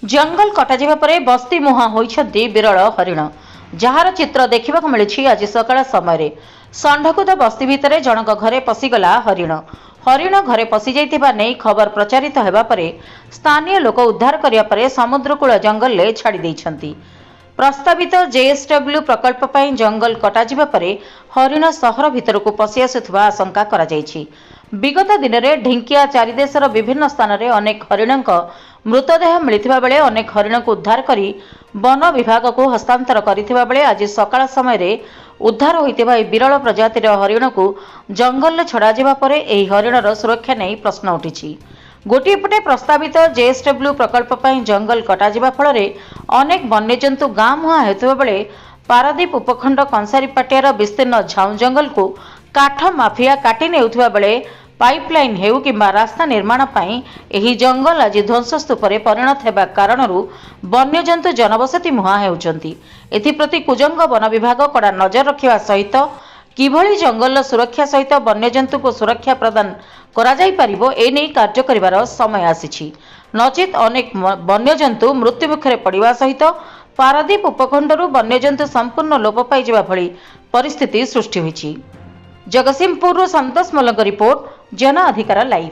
जंगल कटाଯିबा परे बस्ती मुहां होइछन्ति विरल हरिण जार चित्र देखिबाकु मिलिछि। आज सकाळ समय षंढकुदा बस्ती भितरे जनक घरे पसिगला हरिण। हरिण घरे पसि जाइतिबा नै खबर प्रचारित हेबा परे स्थानीय लोक उद्धार करिया परे समुद्रकूल जंगल ले छाड़ी दैछन्ति। प्रस्तावित जेएसडब्ल्यू प्रकल्प पई जंगल कटाजिबा परे हरिण सहर भितरकू पसि आसुथिबा आशंका करा जायछि। विगत दिन में ढिंकिया चारिदेशर विभिन्न स्थान में अनेक हरिणक मृतदेह मिलता बेले अनेक हरिण को उद्धार करी वन विभाग को हस्तांतर करथिबा बेले आज सकाळ समय उद्धार होइतिबा विरल प्रजातिर हरिण को जंगल छड़ा जिबा परे एही हरिणर सुरक्षा नहीं प्रश्न उठिछि। गोटे पटे प्रस्तावित जेएसडब्ल्यू प्रकल्प पई जंगल कटाजिबा फल अनेक वन्यजंतु गाँ मुहां हेतुबा बेले पारादीप उपखंड कंसारीपाटियार विस्तीर्ण झाऊ जंगल को काठ माफिया काटी नेउथिबा बेले पाइपलाइन हेउ किंबा रास्ता निर्माण पई एही जंगल आज ध्वंसस्तूपरे परिणत हेबा कारणरू वन्यजंतु जनबसती मुहां हेउचंती। एथिप्रति कुजंग वन विभाग कड़ा नजर रखिबा सहित किभଳି जंगल सुरक्षा सहित वन्यजंतु को सुरक्षा प्रदान करा जाई परिबो एनै कार्य करिवार समय आसीछि। नचेत अनेक वन्यजंतु मृत्युमुखरे पड़िबा सहित पारादीप उपखंडरू वन्यजंतु संपूर्ण लोप पाई जिबा भଳି परिस्थिति सृष्टि होइछि। जगतसिंहपुर संतोष मल्लक रिपोर्ट जन अधिकार लाइव।